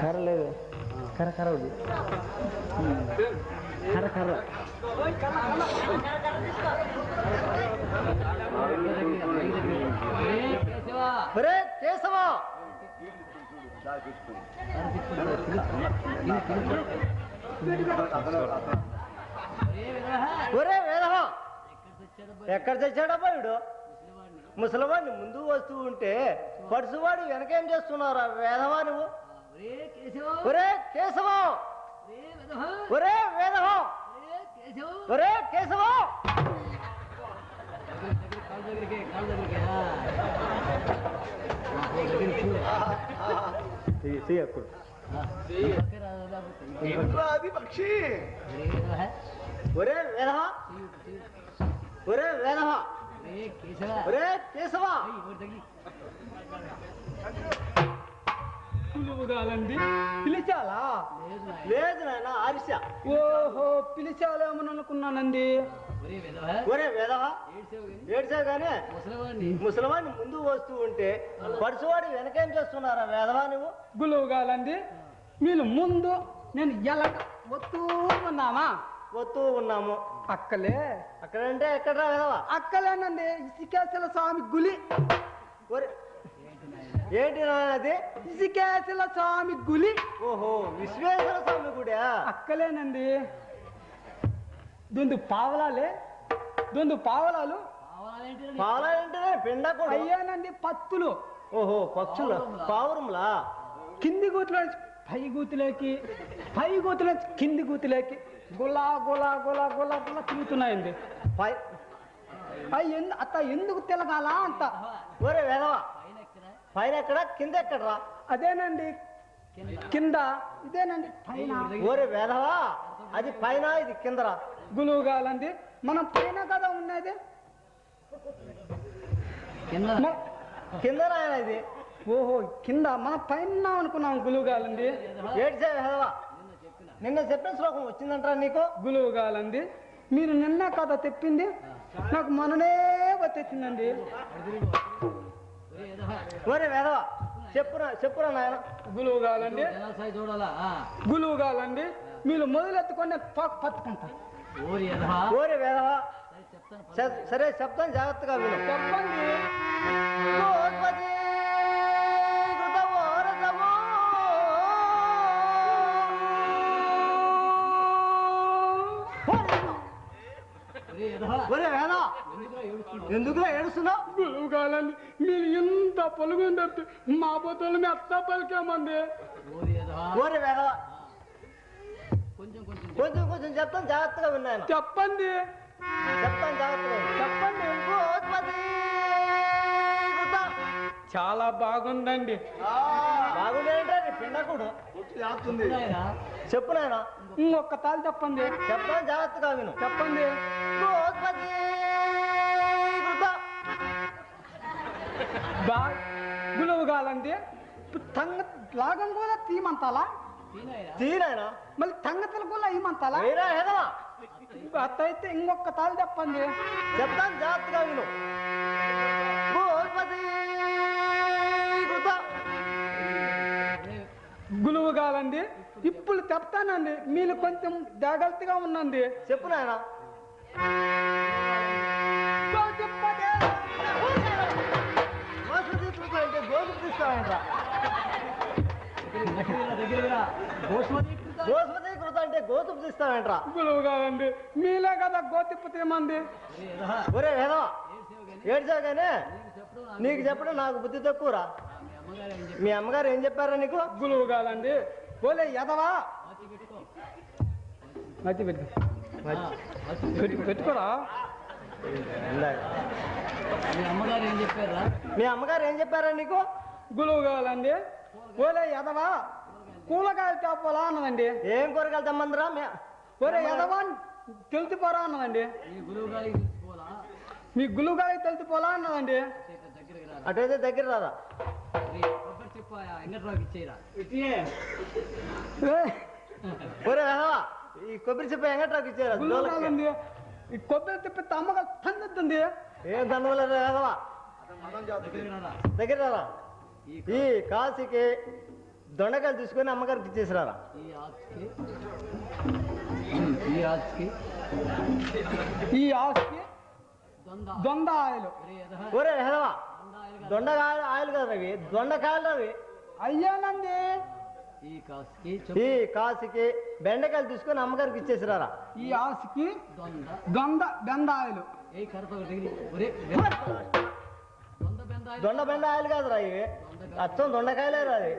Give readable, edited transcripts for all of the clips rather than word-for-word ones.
కర్ర లేదు, కర్ర కర్ర కర్ర కర్ర ఒరే కేశవా, ఒరే వేదవా, ఎక్కడ తెచ్చాడబ్బా వీడు? ముసలివాడిని ముందు వస్తూ ఉంటే పడుసువాడు వెనకేం చేస్తున్నారా వేదవా నువ్వు? ఒరే కేశవా, ఒరే వేదవా, ఒరే కేశవా, పక్షి ఒరే వేదవా, ఒరే వేదవా, ఒరే కేశవా, పిలువుగాలండి. పిలిచాలా? లేదు నాయన ఆరిష. ఓహో, పిలిచాలేమని అనుకున్నానండి. ఒరే వేదవా, ఏడ్చావు గానీ ముసలివాడిని ముందు వస్తూ ఉంటే పడుసువాడు వెనకేం చేస్తున్నారా వేదవా నువ్వు? గులువుగాలండి, మీరు ముందు నేను ఎలా వస్తూ ఉన్నామా? వస్తూ ఉన్నాము. అక్కలే అక్కడంటే ఎక్కడరా వేదవా? అక్కలేనండి, ఇసుకేశ్వర స్వామి గులి. ఒరే ఏంటి నాది? ఇసుకేశ్వర స్వామి గులి. ఓహో, విశ్వేశ్వర స్వామి గుడి. అక్కలేనండి. దొందు పావలాలే, దొందు పావలాలు. పావలాలంటే పిండ కూడా అయ్యానండి, పత్తులు. ఓహో, పక్షులు పావురంలా. కింది గూతులో పై గూతులేకి, పై గూతులో కింది గూతులేకి గులా గులా గులా గులా గులా తిరుగుతున్నాయండి. అత్త ఎందుకు తిరగాల అంత? ఒరే వేదవా, పైన ఎక్కడ కింద ఎక్కడరా? అదేనండి కింద, ఇదేనండి పైన. ఒరే వేదవా, అది పైన ఇది కిందరా. గులువుగాలండి, మనం పైన కదా ఉన్నది, కిందరా ఇది. ఓహో కింద, మనం పైన అనుకున్నాం గులువుగాలండి. ఏడ్చే వేదవా, నిన్న చెప్పిన శ్లోకం వచ్చిందంటారా నీకు? గులువుగాలండి, మీరు నిన్న కదా తెప్పింది, నాకు మననే వచ్చేసిందండి. ఒరే వేదవా, చెప్పురా నాయన. గులువుగాలండి, గులువుగాలండి, మీరు మొదలెత్తుకొని పట్టుకుంటా. ఓరే వేదవా, సరే చెప్తాను, జాగ్రత్తగా విను. చెప్పండి. ఎందుకులా ఏడుస్తున్నావు? గురువు గారండి మీరు ఇంత పొలుగు తప్పితే మా బొత్తులు మెత్త పలికామండి. ఓరే వేదవా, కొంచెం కొంచెం చెప్తాను, జాగ్రత్తగా విన్నాను. చెప్పండి చెప్తాను జాగ్రత్తగా. చెప్పండి. గోత్పతి కృత. చాలా బాగుందండి. బాగుండేంటే పిండకుడు చెప్పు నాయన. ఇంకొక తాలు చెప్పండి. చెప్తాను జాగ్రత్తగా విను. చెప్పండి. గోత్పతి కృత. గురువు గారండి తంగ లాగం కూడా తీయమంతాలా? తీనాయన మళ్ళీ సంగతులు కూడా ఇవ్వమంతాలా? వేరే హేదవా. అట్టయితే ఇంకొక తాలు చెప్పండి. చెప్తాను జాగ్రత్తగా విను. గోత్పతి కృత. గురువు గారండి ఇప్పుడు చెప్తానండి, మీరు కొంచెం జాగ్రత్తగా ఉండండి. చెప్పు నాయన. గోత్పతి కృత అంటే గోధుమ తీస్తావేంట్రా? గోత్పతి కృత అంటే గోధుమ తీస్తావేంట్రా? గురువు గారండి మీలే కదా గోతిప్పు తీయమంది. ఒరే హేదవా, ఏడ్చావు కానీ నీకు చెప్పడం నాకు బుద్ధి తక్కువరా. మీ అమ్మగారు ఏం చెప్పారా నీకు? గురువు గారండి పోలే ఎదవా మధ్య పెట్టుకోరా. మీ అమ్మగారు ఏం చెప్పారా నీకు? గురువు గారండి పోలే ఎదవా కూలకాయలు తేపోలా అన్నదండి. ఏం కూరగాయలు తెమ్మందిరా? పోలే ఎదవా తెలిసిపోరా అన్నదండి. మీ గురువు గారికి తెలిసిపోలా అన్నదండి. అటైతే దగ్గర రాదా? ఒరే వెధవా, ఈ కొబ్బరి చెప్ప ఎంగట్రాకు ఇచ్చారా? గురువు గారండి ఈ కొబ్బరి తిప్పితే అమ్మగారు తండ్రి. ఏం తండవలేదు వెధవా, దగ్గర రారా. ఈ కాశీకి దొండకాయలు తీసుకొని అమ్మగారికి ఇచ్చేసిరారా. ఈ ఆస్తి దొండ ఆయిల్. ఒరే వెధవా, దొండకాయలు ఆయిల్ కదా అవి, దొండకాయలు అవి. అయ్యానండి ఈ కాశీకి బెండకాయలు తీసుకొని అమ్మగారికి ఇచ్చేసిరారా. ఈ ఆస్తికి దొండ బెండ ఆయిల్. దొండ బెండ ఆయిల్ కాదురా ఇవి, అచ్చం దొండకాయలే రాది.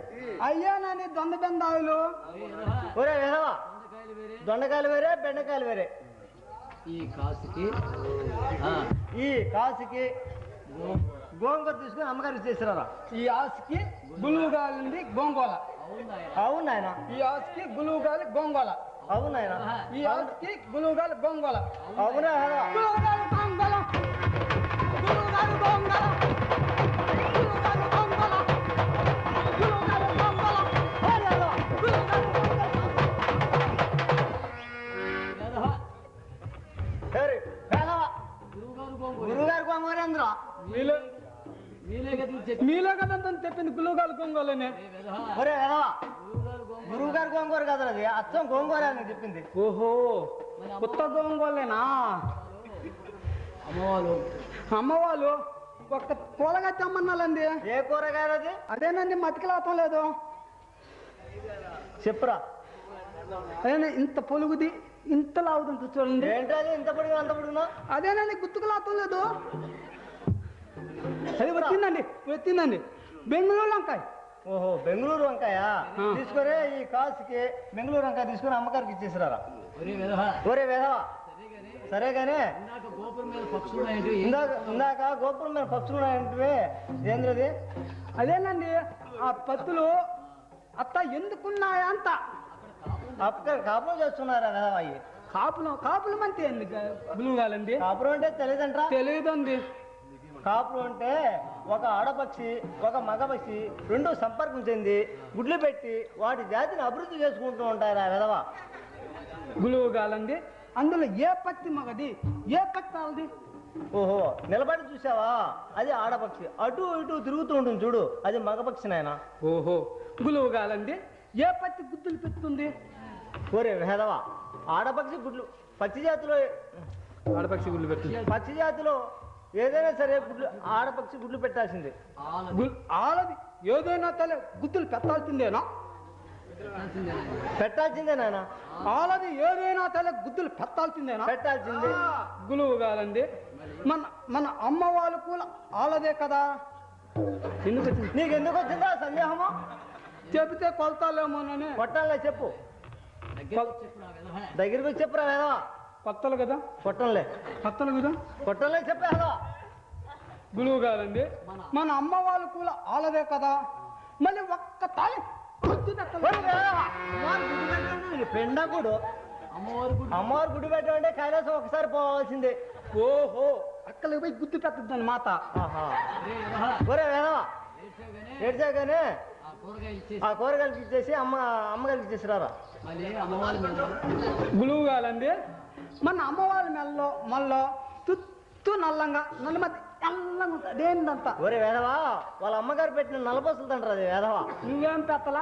అయ్యానండి దొండ బెండ ఆయిల్. ఒరే వెధవా, దొండకాయలు వేరే బెండకాయలు వేరే. ఈ కాశీకి గోంగూర తీసుకొని అమ్మగారికి ఇచ్చేసిరారా. ఈ ఆస్తికి గులువుగాలి గోంగోల. అవును ఆయన. ఈ ఆస్తికి గులువుగాలి గోంగోల. అవును ఆయన. ఈ ఆస్తికి గులువుగాలి గోంగోల. అవునా? గులువుగాలి గోంగోల. గులువుగాలి గోంగోల. గులువుగాలి గోంగోల. గులువుగాలి గోంగోల. గులువుగాలి గురువుగారు గోంగూర అందరూ మీలో కదంతా చెప్పింది గులువుగాలి గోంగోలని. ఒరే వెధవా, గురువుగారు గోంగూర కదా అది, అచ్చం గోంగూర అని చెప్పింది. ఓహో కొత్త గోంగోలేనా? అమ్మవాళ్ళు ఒక్క కూరగా తెమ్మన్నాలండి. ఏ కూరగాయలు అది? అదేనండి మతికిలాతం లేదు. చెప్పురా. అదేనా ఇంత పొలుగుది ఇంత లావుతుంది చూడండి. ఏంటది ఇంత పొడుగు అంత పొడుగునా? అదేనండి గుర్తుకులాతం లేదు. అది వచ్చిందండి వచ్చిందండి బెంగళూరు వంకాయ. ఓహో బెంగళూరు వంకాయ తీసుకొని ఈ కాసుకి బెంగళూరు వంకాయ తీసుకొని అమ్మగారికి ఇచ్చేసిరారా. ఒరే వెధవా, సరే గానీ ఇందాక గోపురం మీద పక్షులు ఉన్నాయంటే ఏంద్రది? అదేనండి ఆ పత్తులు అత్త ఎందుకున్నాయా అంత అక్కడ కాపురం చేస్తున్నారా వెధవా? కాపులం అంటే గులువుగాలండి. కాపురం అంటే తెలియదంట్రా? తెలియదండి. కాపురం అంటే ఒక ఆడపక్షి ఒక మగపక్షి రెండు సంపర్కం చెంది గుడ్లు పెట్టి వాటి జాతిని అభివృద్ధి చేసుకుంటూ ఉంటారా వెధవా? గులువుగాలండి. అందులో ఏ పత్తి మగది ఏ పత్తి ఆడది? ఓహో నిలబడి చూసావా? అది ఆడపక్షి, అటు ఇటు తిరుగుతూ ఉంటుంది చూడు, అది మగపక్షి నాయన. ఓహో గులువుగాలండి. ఏ పత్తి గుడ్డులు పెడుతుంది? ఒరే వెధవా, ఆడపక్షి గుడ్లు పచ్చి జాతిలో ఆడపక్షి గుడ్లు పెడుతుంది. పచ్చి జాతిలో ఏదైనా సరే గుడ్లు ఆడపక్షి గుడ్లు పెట్టాల్సిందే. ఆడది ఏదైనా తల గుడ్డులు పెట్టాల్సిందేనా? పెట్టాల్సిందే నాయన. ఆలది ఏదైనా తల గుద్దులు పెట్టాల్సిందేనా? పెట్టాల్సిందే. గులువు కాదండి. మన మన అమ్మ వాళ్ళు కూడా ఆలదే కదా. ఎందుకు వచ్చింది? నీకు ఎందుకు వచ్చిందా సందేహము? చెబితే కొలతాలేమోనని. కొట్టాలే చెప్పు. దగ్గరికి వచ్చి చెప్పురా వేదవా. కొత్తలు కదా. కొట్టంలే. కొత్తలు కదా. కొట్టంలే చెప్పేదా. గులువు కాదండి. మన అమ్మ వాళ్ళు కూడా ఆలదే కదా. మళ్ళీ ఒక్క తాళి పెండకుడు అమ్మవారు గుడి పెట్టమంటే కైలాసం ఒకసారి పోవాల్సిందే. ఓహో, అక్కడికి పోయి గుద్దు పెట్టద్దని మాట. ఒరే వేదవా, ఏడ్చాగానే ఆ కూరగాయలకి ఇచ్చేసి అమ్మగారికి ఇచ్చేసిరారా. గులువు కాదండి. మన అమ్మ వాళ్ళ మెల్లో మళ్ళీ తుత్తు నల్లంగా నల్లమతి నల్లంగా ఉంటుంది. అదేందంతా. ఒరే వేదవా, వాళ్ళ అమ్మగారు పెట్టిన నల్లబోసులు తంటారు. అది వేదవా. నువ్వేం పెట్టలా?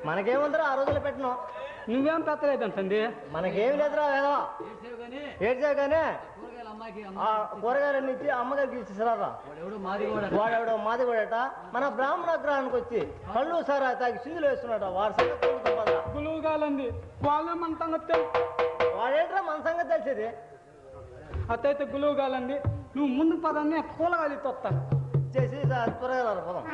మనకేముందిరా ఆ రోజులు పెట్టినాం. నువ్వేం పెట్టలేదంటండి. మనకేమి లేదురా వేదవా. ఏడ్చాగానే ఆ కూరగాయలన్నీ ఇచ్చి అమ్మగారికి ఇచ్చేసిరారా. వాడెవడో మాది కూడాట మన బ్రాహ్మణ గ్రహానికి వచ్చి కళ్ళు సారా తాగి సిందులు వేస్తున్నాడు. వాడు సంగతి గులువు కాలండి. వాళ్ళే మన సంగతి. వాడేంట్రా మన సంగతి తెలిసేది. అట్టయితే గులువు కాలండి. నువ్వు ముందుకు పదాన్ని కూలగాలి తొత్తా చేసి త్వరగా పదం.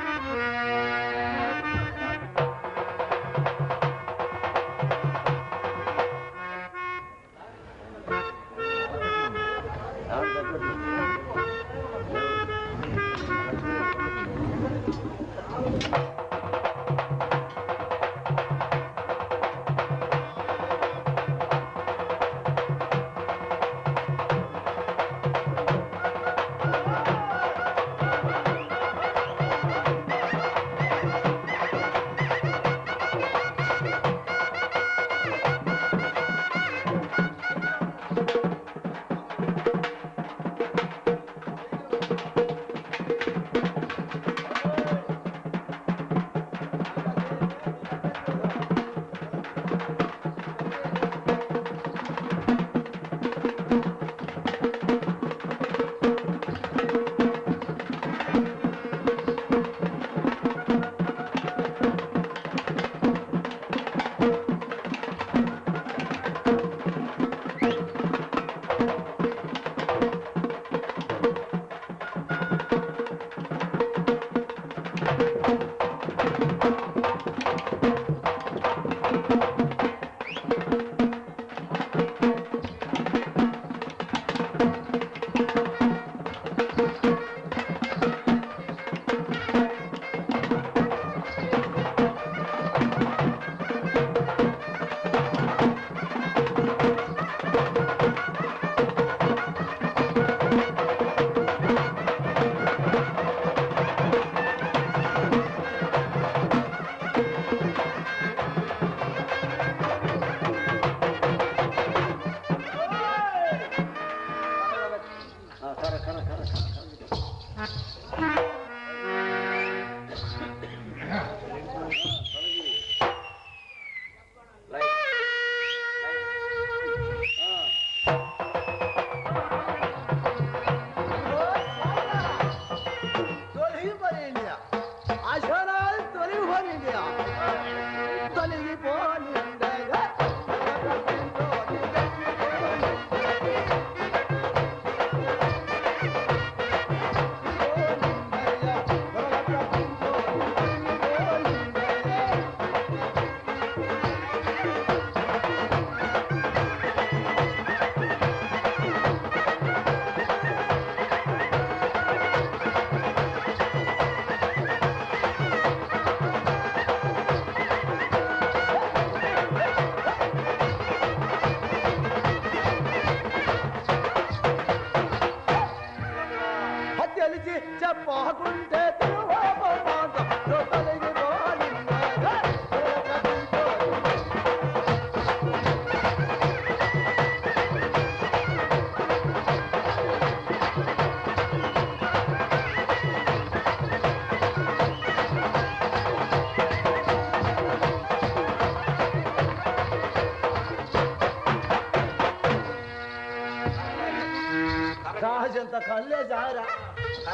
काजंता कल्ले जा रहा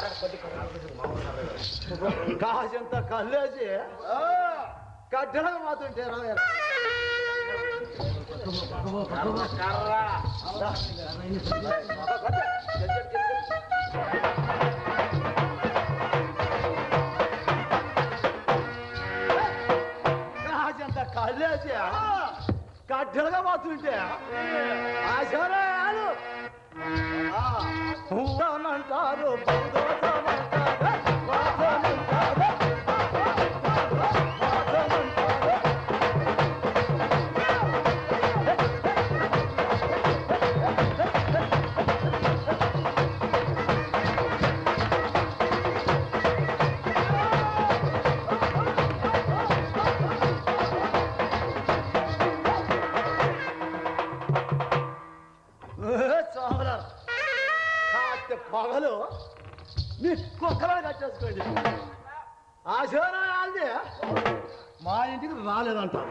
काजंता कल्ले जे కట్టెలకు పోతుంటే రాజంత కళ్ళేసి కట్టెలుగా పోతుంటే ఆశరాలు అంటారు పగలు మీ కుక్కలను కట్టేసుకోండి ఆశరాలే మా ఇంటికి రాలేదంటారు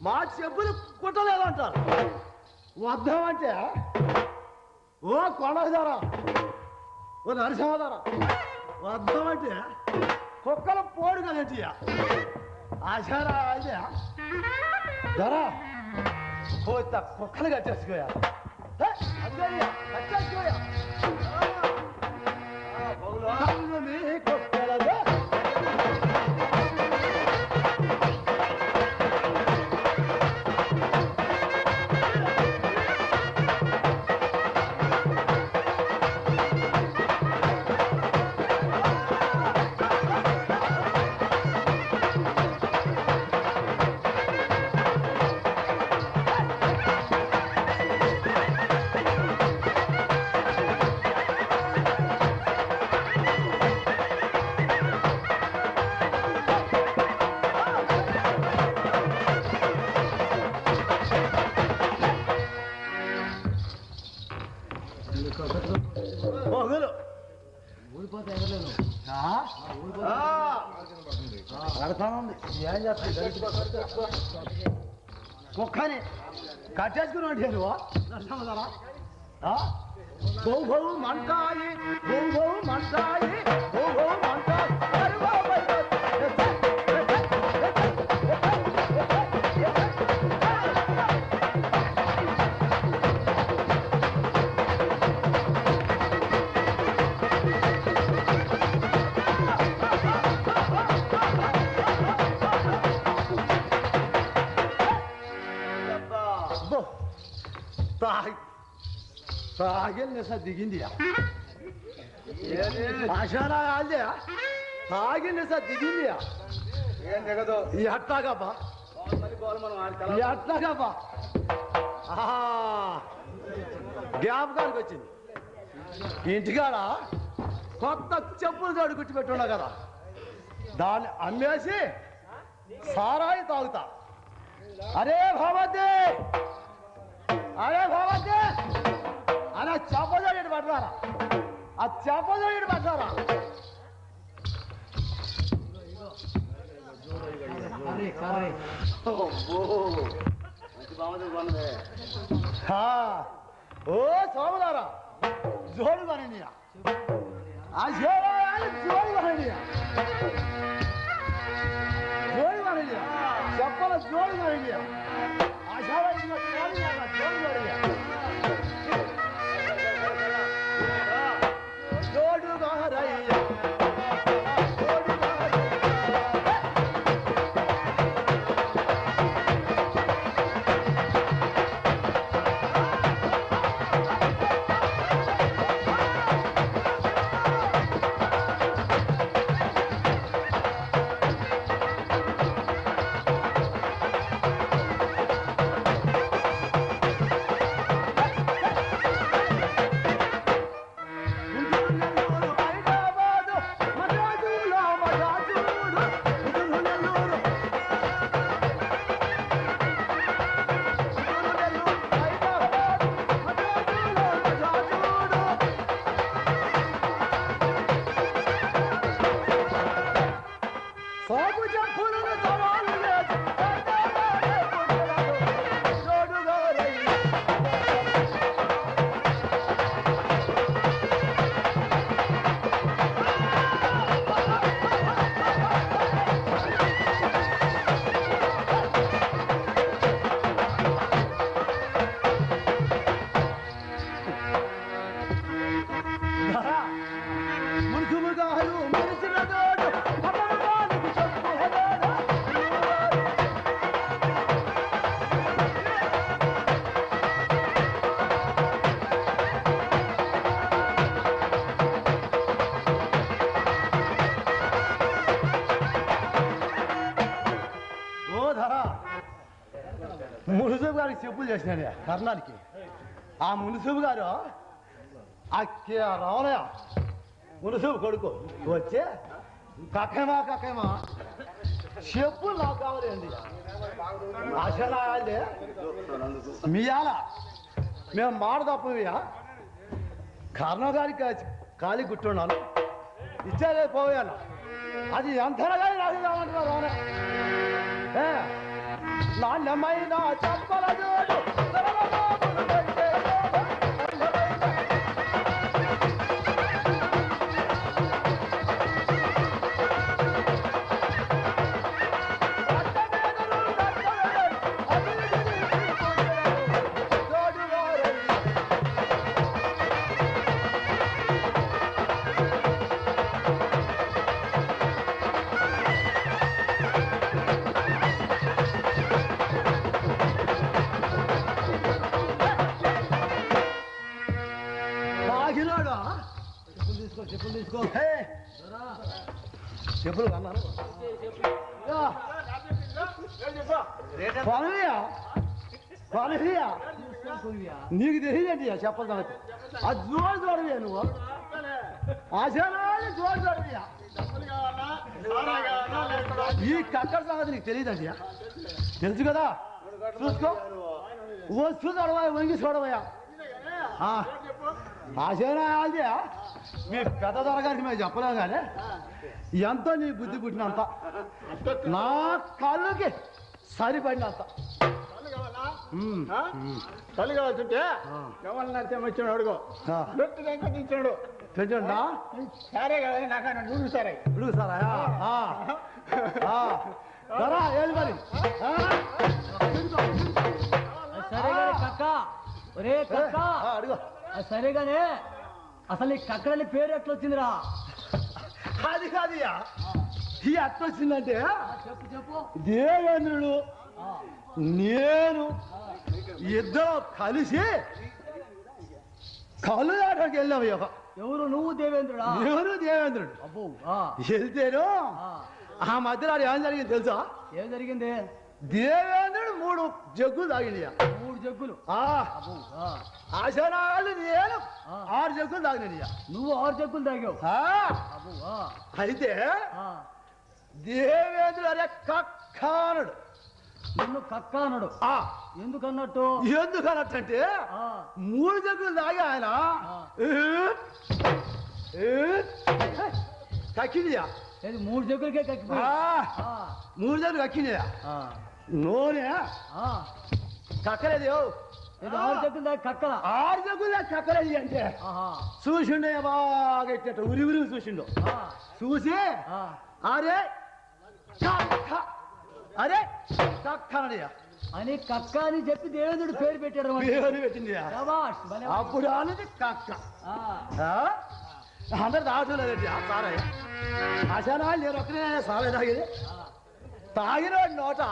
మా చెప్పులు కుట్టలేదంటారు వద్దామంటే ఓ కొండధారా ఓ నరసింహధారా వద్దామంటే కుక్కల పోడు కదండి ఆశరాలే ధరా పోతా కుక్కలు కట్టేసుకోయా కట్టేసుకోయా పొగలు అడతానుంది ఏం చేస్తా కుక్కని కట్టేసుకుని అంటే నష్టమదారా బహు మంటాయి బహు మంటాయి బహు మంటాయి తాగిన దిగింది ఆశారా అదే తాగిన దిగింది ఎట్లాగబ్బా ఎట్లాగబ్బా జ్ఞాపకానికి వచ్చింది ఇంటికాడ కొత్త చెప్పులు తోడు కుట్టి పెట్టున్నా కదా దాన్ని అమ్మేసి సారాయి తాగుతా అరే భగవతి అలా చెప్పజోడి పడ్డారా ఆ చెప్పజోడి పడ్డారా ఓ సోమదారా జోడు పనండి ఆ జోడు పనండి జోడు పనండి చెప్పల జోడు పనండి ఆ జోడు గారయ్యా మున్సిపల్ గారికి చెప్పులు చేసినాడు కర్ణానికి. ఆ మున్సిపల్ గారు అక్కే రావలయ మున్సిపల్ కొడుకు వచ్చే కక్కేమా చెప్పులు నాకు కావాలండి. అసలు మీయాల మేము మాట తప్పవియా కర్ణ గారికి ఖాళీ గుట్టున్నాను ఇచ్చేదే పోయాను. అది ఎంతగా రాజుదామంటున్నారు రానే నాణ్యమైన చెప్పల జోడు చెప్పులు అన్నారు నీకు తెలియదండి చెప్పాలి సంగతి. అది జోడు చూడవే నువ్వు ఆశనాలు జోడు చూడవయ్యా. ఈ కక్కడ సంగతి నీకు తెలియదండి. తెలుసు కదా చూసుకో వస్తు చూడవా వంగి చూడవయ్యా. ఆశనాది మీ పెద్ద దొరగారికి మేము చెప్పలేము కానీ ఎంతో నీ బుద్ధి పుట్టినంత నా కళ్ళకి సరిపడినంత తల్లి కావాల్సింటే ఎవరిని వచ్చాడు అడుగు తెచ్చాడు తెచ్చండా సరే కదా నాకు నూరు సరే ఇప్పుడు సారా ఏది మరి సరేగానే కక్క ఒరే కక్క అడుగు సరేగానే అసలు నీ కక్కడని పేరు ఎట్లా వచ్చిందిరా? అది కాదయ్యా ఈ అట్ట వచ్చిందంటే చెప్పు దేవేంద్రుడు నేను ఇద్దరు కలిసి కళ్ళు దాటానికి వెళ్ళాము. ఎవరు నువ్వు దేవేంద్రుడా? ఎవరు దేవేంద్రుడు అబ్బో వెళ్తేను ఆ మధ్యలో ఏం జరిగింది తెలుసా? ఏం జరిగింది? దేవేంద్రుడు 3 జగ్గులు తాగింది. 3 జగ్గులు? ఆశనాలు నేను 6 జగ్గులు తాగినది. నువ్వు 6 జగ్గులు తాగావు? అయితే దేవేంద్రుడు అరే కక్కానడు. నిన్ను కక్క అన్నాడు. ఎందుకన్నట్టు? ఎందుకన్నట్టంటే 3 జగ్గులు తాగి ఆయన కక్కిందియా. 3 జగ్గులకే కక్కిపోయా? 3 జగ్గులు కక్కిందియా. నూనె కక్కలేదు. 6 జగ్గులు దాకా కక్కల? 6 జగ్గులు దాకా కక్కలేదు అంటే చూసిండు బాగా ఇట్ట ఉరి చూసిండు. చూసి అరే అరే కక్కనడియా అని కక్క అని చెప్పి దేవేంద్రుడు పేరు పెట్టాడు. పేరు పెట్టింది. అప్పుడు అనేది కక్క. అందరు తాగలేదండి సారయ్య. అసలు నేను ఒక్కనే సారే తాగేది. తాగిన నోట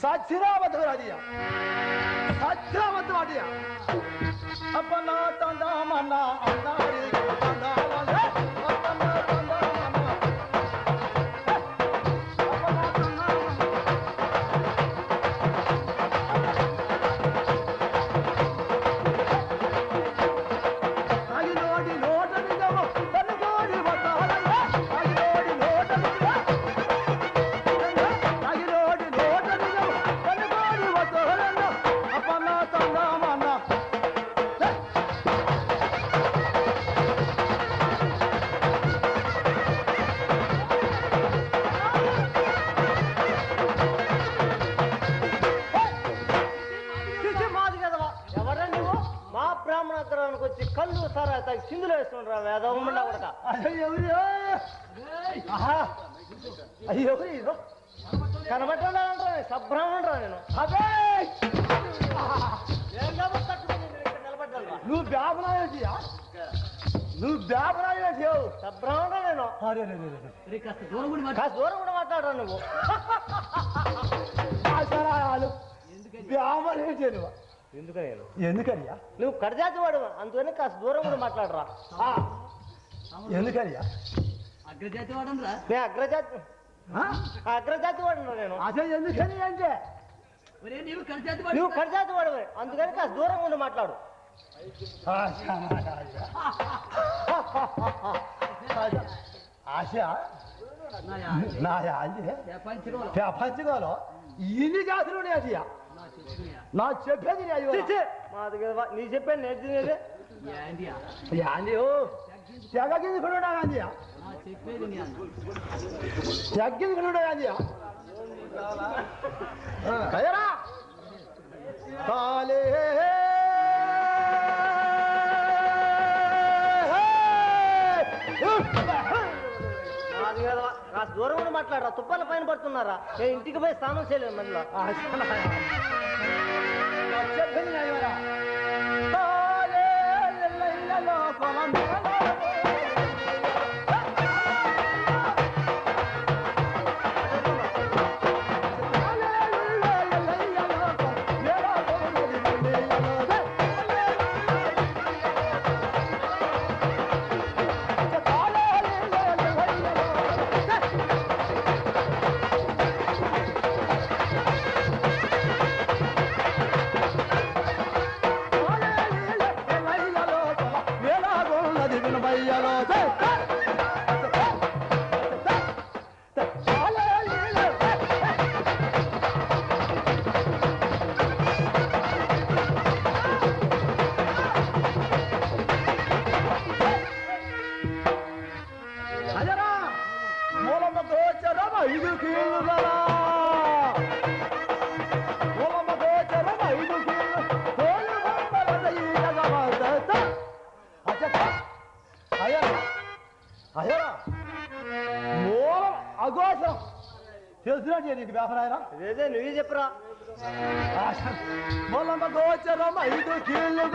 సత్యరావద్దు అది సత్యరావద్దు అది అప్పన్నా తందామన్నా అన్నారి వచ్చి కళ్ళు సారా సింధులు వేస్తుండ్రా వేదమ్మండా కూడా. అయ్యో కనబట్టాలంటరా సబ్రాహ్మణరా నేను. అదే నిలబడ్డా నువ్వు బ్యాపనాయా నువ్వు బ్యాపనాయా సబ్రాహ్మణరా నేను. కాస్త దూరం కూడా మాట్లాడరా నువ్వు. బ్యాపనేను ఎందుకనియా నువ్వు కడజాతి వాడు అందుకని కాస్త దూరం కూడా మాట్లాడరా. ఎందుకనియా అగ్రజాతి వాడరా? నేను అగ్రజాతి వాడు నేను. అసలు ఎందుకని అంటే నువ్వు కడిచేత వాడవే, అందుకని కాస్త దూరంగా ఉండి మాట్లాడు. ఆశ నా ప్రపంచంలో ఇన్ని జాతులు ఉన్నాయి. అది నా చెప్పేది నీ చెప్పాను నేర్చుకునేది తెగకింది కొనుడా గాంధీ తెగ్గింది కొనుడా గాంధీ కయరా కాలే కాస్త దూరం ఉండి మాట్లాడరా, తుప్పాల పైన పడుతున్నారా? నేను ఇంటికి పోయి స్నానం చేయలేదు మళ్ళీ. అఘోషం తెలుసురా నీకు వ్యాపారాయన ఇదే నువ్వే చెప్పురా. మూలమ్మ గోచరం 5 కీళ్ళు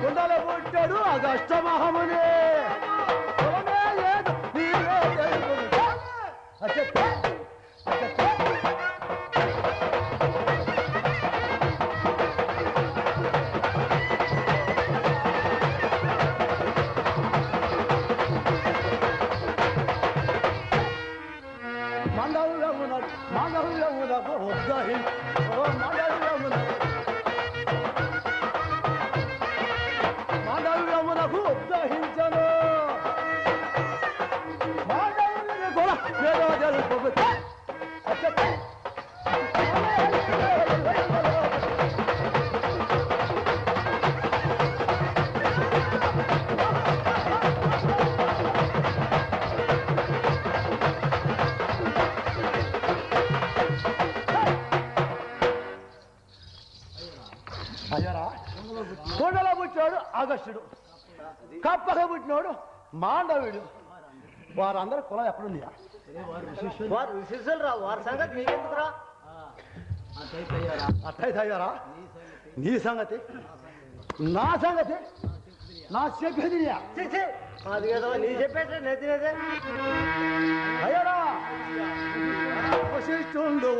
కుండల పుట్టాడు అగస్త మహముని మండలమునకు ఉద్దహించను మానవులను కూడా ఏదో జరుగుతుంది. అయ్యారా కొండలో పుట్టినాడు అగస్త్యుడు, కప్పగా పుట్టినాడు మాండవుడు. వారందరూ కులం ఎక్కడుందియా? వారు విశేషాలు రా, వారి సంగతి నీకెందుకురా? అట్టయితే అయ్యారా నీ సంగతి నా సంగతి నా చెప్పేది అది కదా నీ చెప్పేట్లే నేను తినేదే. అయ్యారా వశిష్ఠుండు